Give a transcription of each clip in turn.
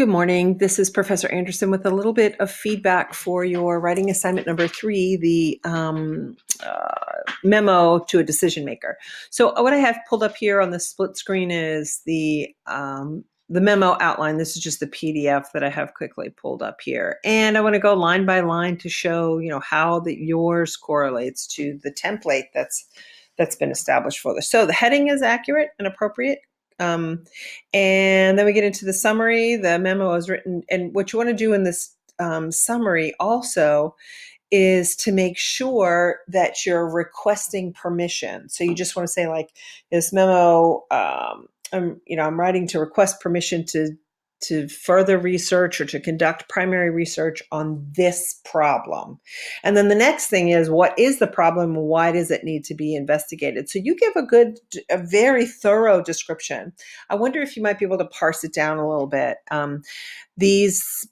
Good morning. This is Professor Anderson with a little bit of feedback for your writing assignment number 3, the memo to a decision maker. So what I have pulled up here on the split screen is the memo outline. This is just the PDF that I have quickly pulled up here. And I want to go line by line to show, how yours correlates to the template that's been established for this. So the heading is accurate and appropriate. And then we get into the summary. The memo is written, and what you want to do in this summary also is to make sure that you're requesting permission. So you just want to say, like, this memo, I'm writing to request permission to further research or to conduct primary research on this problem. And then the next thing is, what is the problem? Why does it need to be investigated? So you give a very thorough description. I wonder if you might be able to parse it down a little bit. These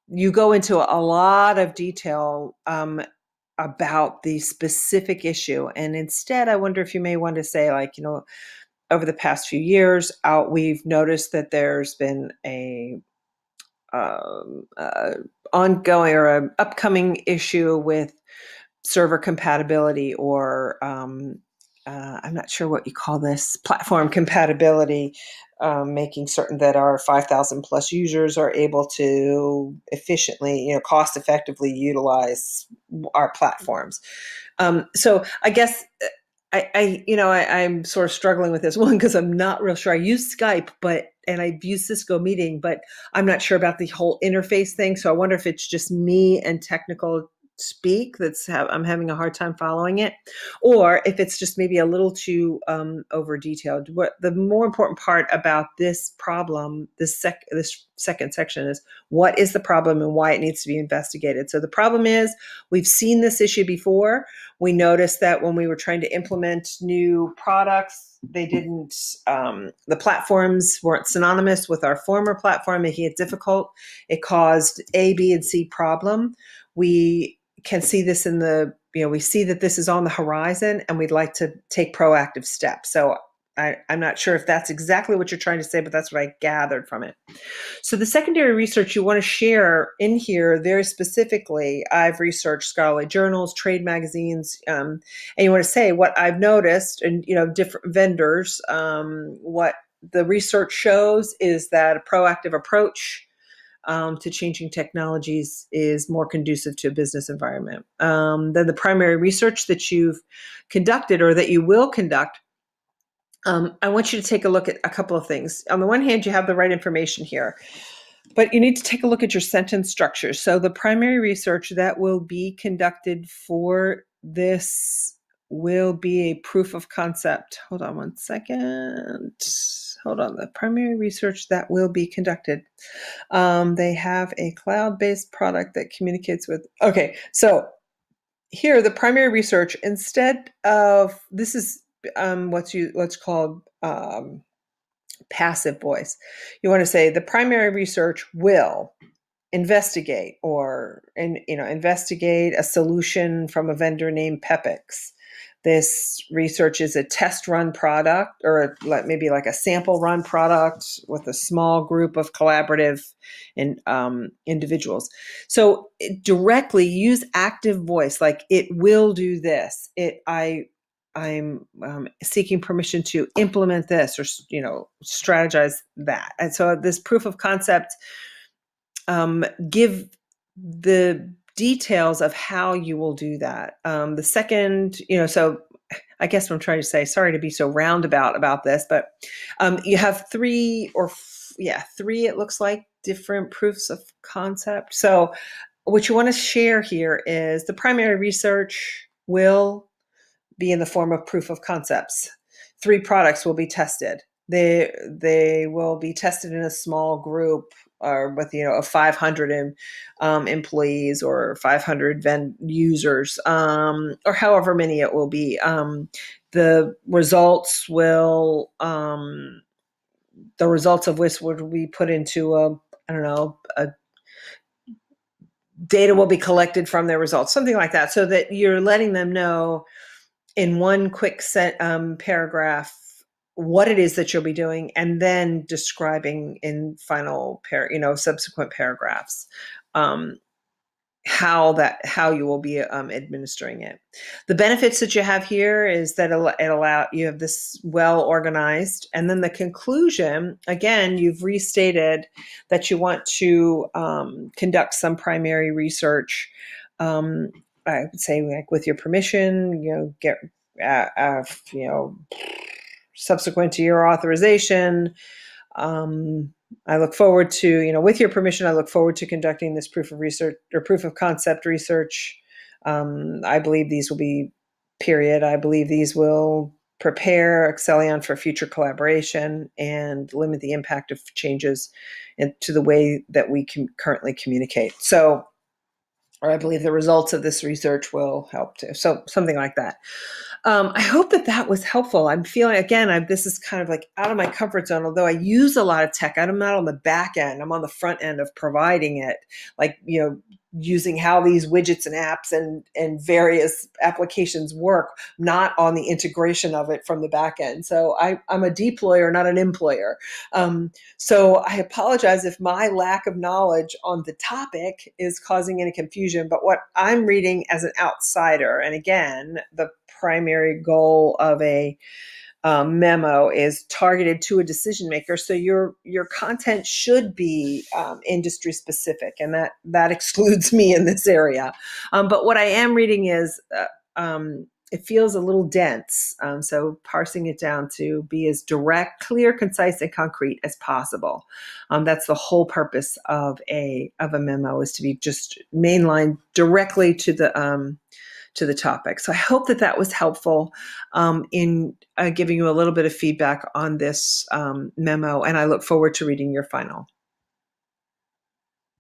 you go into a lot of detail about the specific issue. And instead, I wonder if you may want to say, like, over the past few years, we've noticed that there's been a ongoing or an upcoming issue with server compatibility, or I'm not sure what you call this, platform compatibility, making certain that our 5,000 plus users are able to efficiently, cost effectively utilize our platforms. So I guess I'm sort of struggling with this one because I'm not real sure. I use Skype, and I've used Cisco Meeting, but I'm not sure about the whole interface thing. So I wonder if it's just me and technical speak I'm having a hard time following it, or if it's just maybe a little too over detailed. What the more important part about this problem, this second section, is what is the problem and why it needs to be investigated. So the problem is, we've seen this issue before. We noticed that when we were trying to implement new products, they didn't, the platforms weren't synonymous with our former platform, making it difficult. It caused A, B, and C problem. We can see this we see that this is on the horizon, and we'd like to take proactive steps. So I'm not sure if that's exactly what you're trying to say, but that's what I gathered from it. So the secondary research you want to share in here very specifically, I've researched scholarly journals, trade magazines, and you want to say what I've noticed, and different vendors. What the research shows is that a proactive approach to changing technologies is more conducive to a business environment. Then the primary research that you've conducted or that you will conduct, I want you to take a look at a couple of things. On the one hand, you have the right information here, but you need to take a look at your sentence structure. So the primary research that will be conducted for this will be a proof of concept. Hold on one second. Hold on. The primary research that will be conducted. They have a cloud-based product that communicates with. Okay, so here the primary research, instead of, this is what's called passive voice. You want to say the primary research will investigate investigate a solution from a vendor named Pepix. This research is a test run product, or maybe like a sample run product with a small group of collaborative individuals. So directly use active voice, like it will do this. I'm seeking permission to implement this, or strategize that. And so this proof of concept, give the details of how you will do that. The second, so I guess what I'm trying to say, sorry to be so roundabout about this, but you have three, it looks like, different proofs of concept. So what you want to share here is the primary research will be in the form of proof of concepts. 3 products will be tested. They will be tested in a small group, or with 500 employees, or 500 users, or however many it will be. The results of which would be put into data will be collected from their results, something like that, so that you're letting them know in one quick paragraph what it is that you'll be doing, and then describing in subsequent paragraphs, um, how you will be administering it. The benefits that you have here is that you have this well organized, and then the conclusion, again, you've restated that you want to conduct some primary research. I would say, like, with your permission, get subsequent to your authorization. I look forward to, with your permission, I look forward to conducting this proof of research or proof of concept research. I believe these will be, period. I believe these will prepare Accellion for future collaboration and limit the impact of changes to the way that we can currently communicate. So, or I believe the results of this research will help too. So something like that. I hope that was helpful. I'm feeling, again, this is kind of like out of my comfort zone, although I use a lot of tech. I'm not on the back end. I'm on the front end of providing it, like, using how these widgets and apps and various applications work, not on the integration of it from the back end. So I'm a deployer, not an employer. So I apologize if my lack of knowledge on the topic is causing any confusion, but what I'm reading as an outsider, and again, the primary goal of a memo is targeted to a decision maker. So your content should be industry specific, and that excludes me in this area. But what I am reading is it feels a little dense. So parsing it down to be as direct, clear, concise, and concrete as possible. That's the whole purpose of a memo, is to be just mainline directly to the topic. So I hope that was helpful in giving you a little bit of feedback on this memo, and I look forward to reading your final.